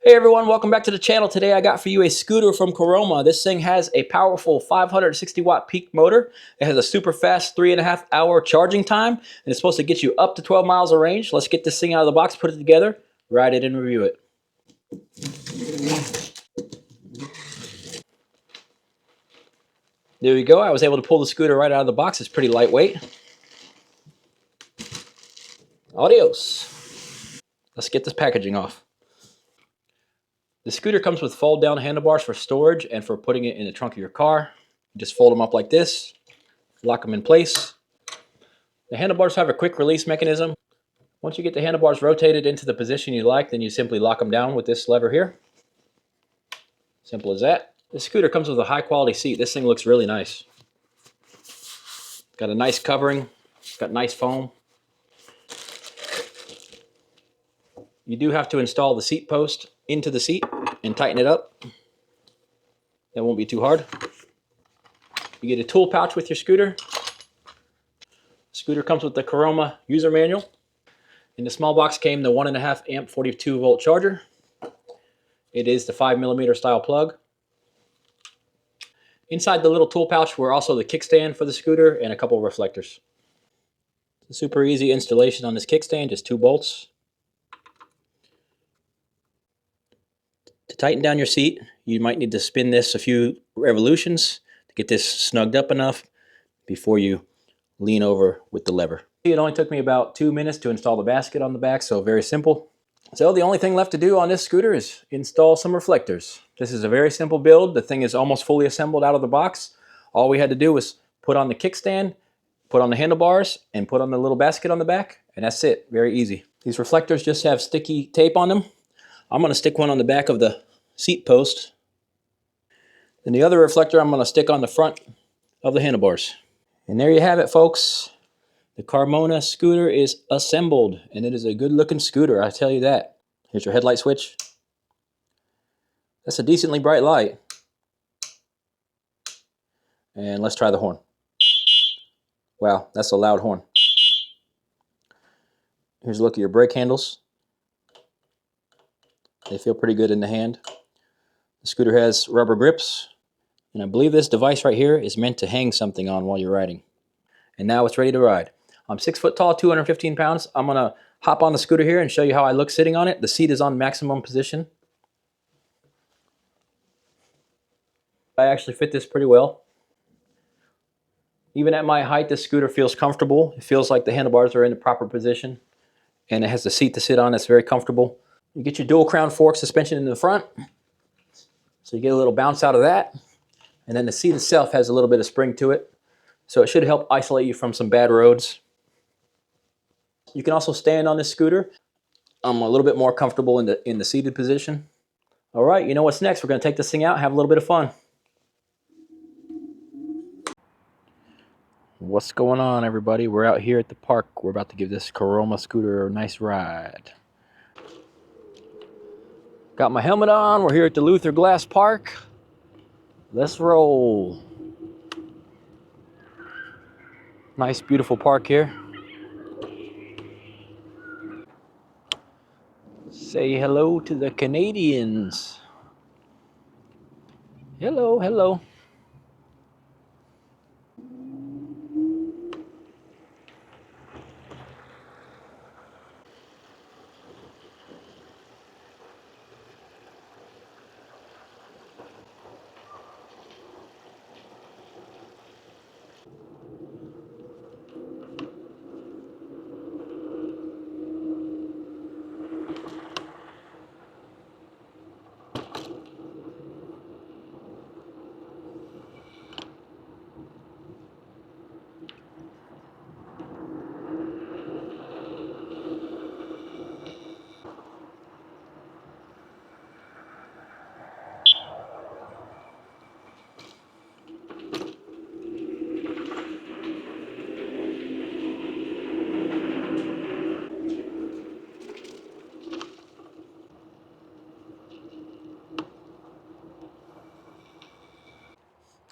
Hey everyone, welcome back to the channel. Today I got for you a scooter from Caroma. This thing has a powerful 560 watt peak motor. It has a super fast 3.5 hour charging time, and it's supposed to get you up to 12 miles of range. Let's get this thing out of the box, put it together, ride it and review it. There we go. I was able to pull the scooter right out of the box. It's pretty lightweight. Adios. Let's get this packaging off. The scooter comes with fold down handlebars for storage and for putting it in the trunk of your car. You just fold them up like this, lock them in place. The handlebars have a quick release mechanism. Once you get the handlebars rotated into the position you like, then you simply lock them down with this lever here. Simple as that. This scooter comes with a high quality seat. This thing looks really nice. Got a nice covering, got nice foam. You do have to install the seat post into the seat and tighten it up. That won't be too hard. You get a tool pouch with your scooter. Scooter comes with the Caroma user manual. In the small box came the 1.5 amp 42 volt charger. It is the 5mm style plug. Inside the little tool pouch were also the kickstand for the scooter and a couple of reflectors. It's a super easy installation on this kickstand, just 2 bolts. To tighten down your seat, you might need to spin this a few revolutions to get this snugged up enough before you lean over with the lever. It only took me about 2 minutes to install the basket on the back, so very simple. So the only thing left to do on this scooter is install some reflectors. This is a very simple build. The thing is almost fully assembled out of the box. All we had to do was put on the kickstand, put on the handlebars, and put on the little basket on the back, and that's it. Very easy. These reflectors just have sticky tape on them. I'm going to stick one on the back of the seat post. Then the other reflector I'm going to stick on the front of the handlebars. And there you have it, folks. The Caroma scooter is assembled, and it is a good looking scooter, I tell you that. Here's your headlight switch. That's a decently bright light. And let's try the horn. Wow, that's a loud horn. Here's a look at your brake handles. They feel pretty good in the hand. The scooter has rubber grips, and I believe this device right here is meant to hang something on while you're riding. And now it's ready to ride. I'm 6 foot tall, 215 pounds. I'm gonna hop on the scooter here and show you how I look sitting on it. The seat is on maximum position. I actually fit this pretty well. Even at my height, this scooter feels comfortable. It feels like the handlebars are in the proper position, and it has the seat to sit on that's very comfortable. You get your dual crown fork suspension in the front, so you get a little bounce out of that. And then the seat itself has a little bit of spring to it, so it should help isolate you from some bad roads. You can also stand on this scooter. I'm a little bit more comfortable in the seated position. All right, you know what's next? We're going to take this thing out and have a little bit of fun. What's going on, everybody? We're out here at the park. We're about to give this Caroma scooter a nice ride. Got my helmet on. We're here at the Luther Glass Park. Let's roll. Nice, beautiful park here. Say hello to the Canadians. Hello, hello.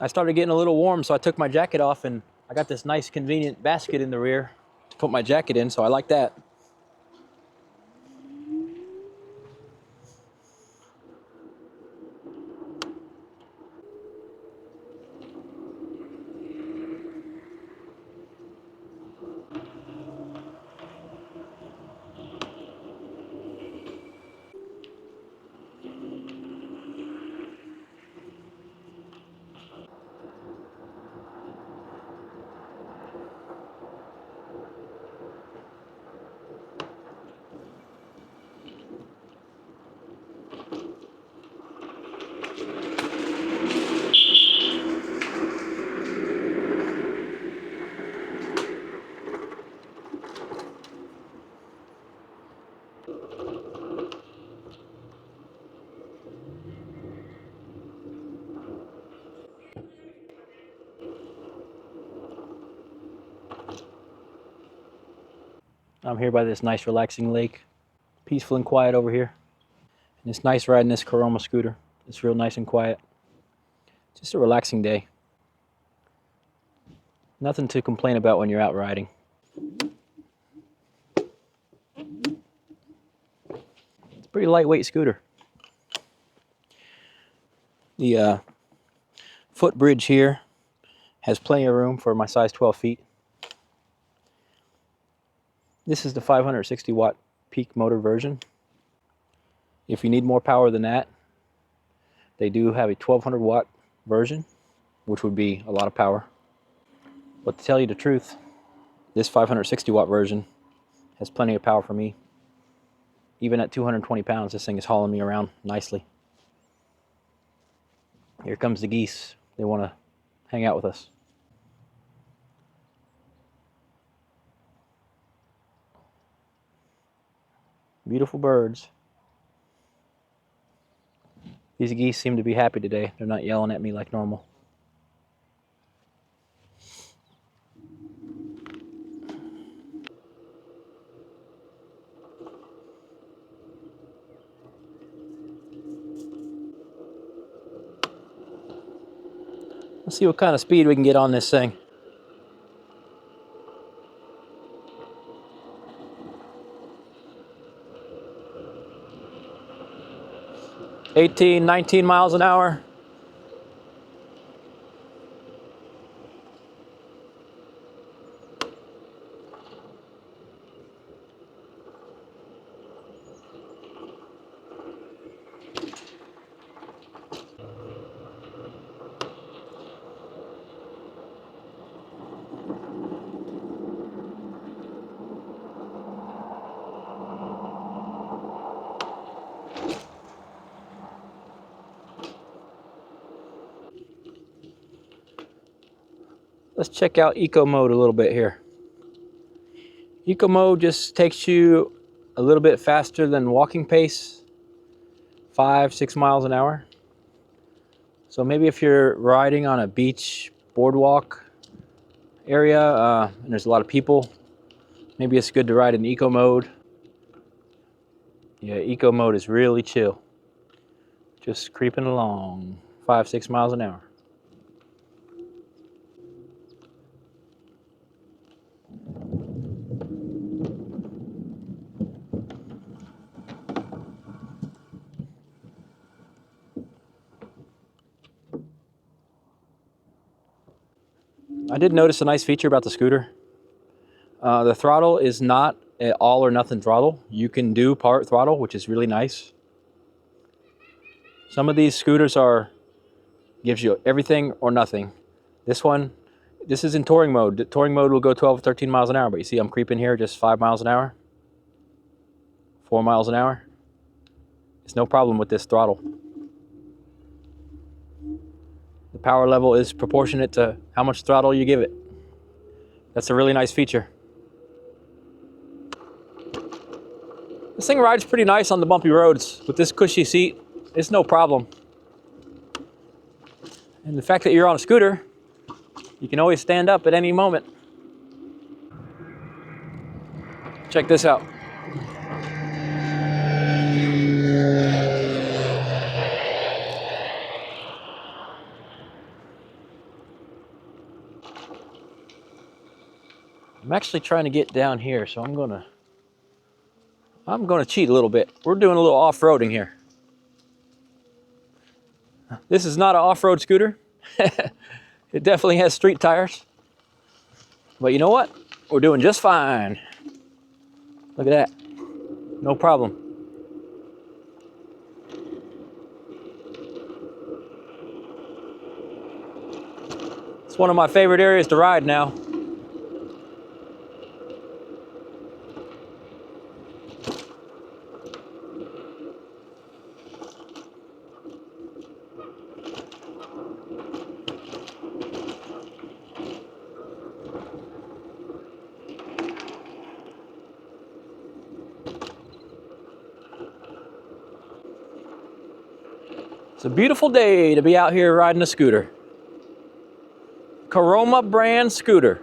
I started getting a little warm, so I took my jacket off, and I got this nice convenient basket in the rear to put my jacket in, so I like that. I'm here by this nice relaxing lake. Peaceful and quiet over here. And it's nice riding this Caroma scooter. It's real nice and quiet. Just a relaxing day. Nothing to complain about when you're out riding. It's a pretty lightweight scooter. The footbridge here has plenty of room for my size 12 feet. This is the 560 watt peak motor version. If you need more power than that, they do have a 1200 watt version, which would be a lot of power. But to tell you the truth, this 560 watt version has plenty of power for me. Even at 220 pounds, this thing is hauling me around nicely. Here comes the geese. They want to hang out with us. Beautiful birds. These geese seem to be happy today. They're not yelling at me like normal. Let's see what kind of speed we can get on this thing. 18, 19 miles an hour. Let's check out eco mode a little bit here. Eco mode just takes you a little bit faster than walking pace, 5-6 miles an hour. So maybe if you're riding on a beach boardwalk area and there's a lot of people, maybe it's good to ride in eco mode. Yeah, eco mode is really chill. Just creeping along, 5-6 miles an hour. I did notice a nice feature about the scooter. The throttle is not an all or nothing throttle. You can do part throttle, which is really nice. Some of these scooters gives you everything or nothing. This is in touring mode. The touring mode will go 12 or 13 miles an hour, but you see I'm creeping here just 5 miles an hour, 4 miles an hour. It's no problem with this throttle. The power level is proportionate to how much throttle you give it. That's a really nice feature. This thing rides pretty nice on the bumpy roads. With this cushy seat, it's no problem. And the fact that you're on a scooter, you can always stand up at any moment. Check this out. I'm actually trying to get down here, so I'm gonna cheat a little bit. We're doing a little off-roading here. This is not an off-road scooter. It definitely has street tires. But you know what? We're doing just fine. Look at that. No problem. It's one of my favorite areas to ride now. It's a beautiful day to be out here riding a scooter. Caroma brand scooter.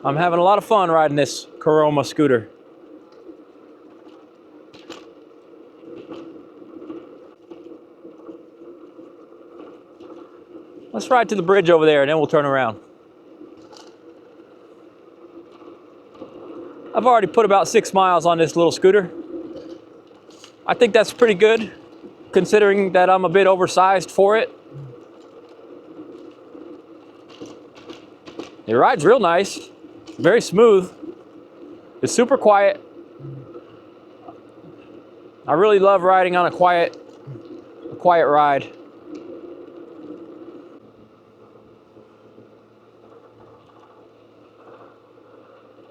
I'm having a lot of fun riding this Caroma scooter. Let's ride to the bridge over there and then we'll turn around. I've already put about 6 miles on this little scooter. I think that's pretty good, considering that I'm a bit oversized for it. It rides real nice, very smooth. It's super quiet. I really love riding on a quiet ride.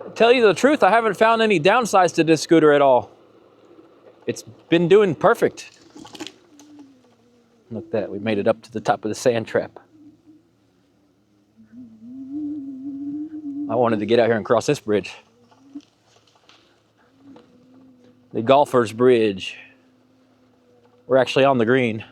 To tell you the truth, I haven't found any downsides to this scooter at all. It's been doing perfect. Look at that, we made it up to the top of the sand trap. I wanted to get out here and cross this bridge. The Golfer's Bridge. We're actually on the green.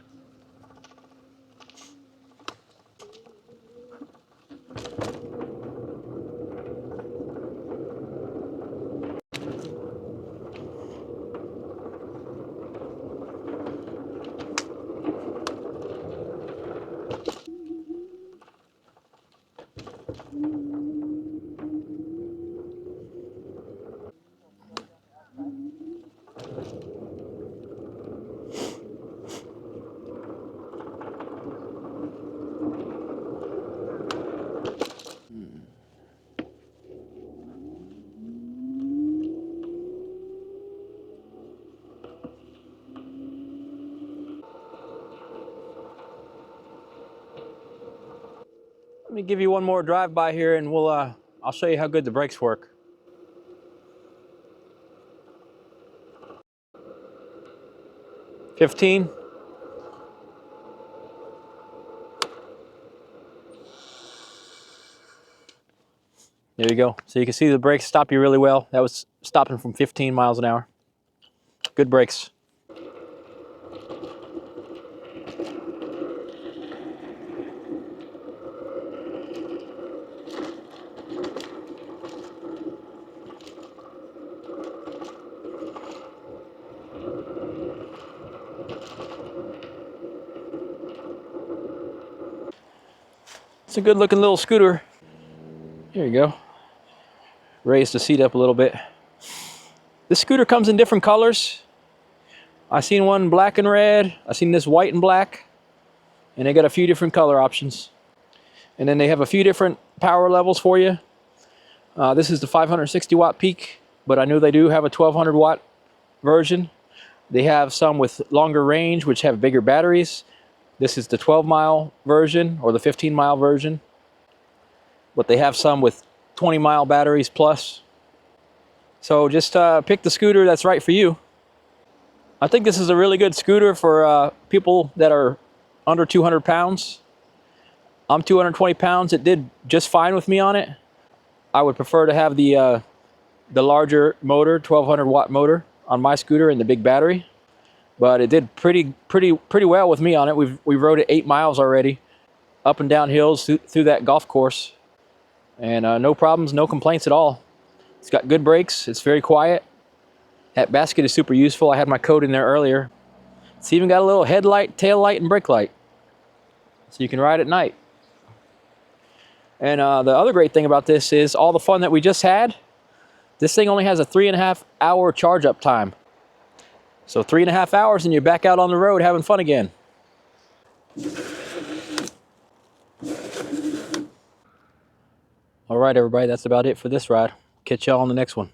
Let me give you one more drive by here and I'll show you how good the brakes work. $15. There you go. So you can see the brakes stop you really well. That was stopping from 15 miles an hour. Good brakes. It's a good looking little scooter. Here you go. Raise the seat up a little bit. This scooter comes in different colors. I seen one black and red. I seen this white and black. And they got a few different color options. And then they have a few different power levels for you. This is the 560 watt peak, but I know they do have a 1200 watt version. They have some with longer range, which have bigger batteries. This is the 12-mile version or the 15-mile version. But they have some with 20-mile batteries plus. So just pick the scooter that's right for you. I think this is a really good scooter for people that are under 200 pounds. I'm 220 pounds. It did just fine with me on it. I would prefer to have the larger motor, 1200 watt motor on my scooter and the big battery. But it did pretty well with me on it. We rode it 8 miles already, up and down hills through that golf course. And no problems, no complaints at all. It's got good brakes. It's very quiet. That basket is super useful. I had my code in there earlier. It's even got a little headlight, tail light, and brake light. So you can ride at night. And the other great thing about this is all the fun that we just had, this thing only has a 3.5 hour charge up time. So 3.5 hours and you're back out on the road having fun again. All right, everybody, that's about it for this ride. Catch y'all on the next one.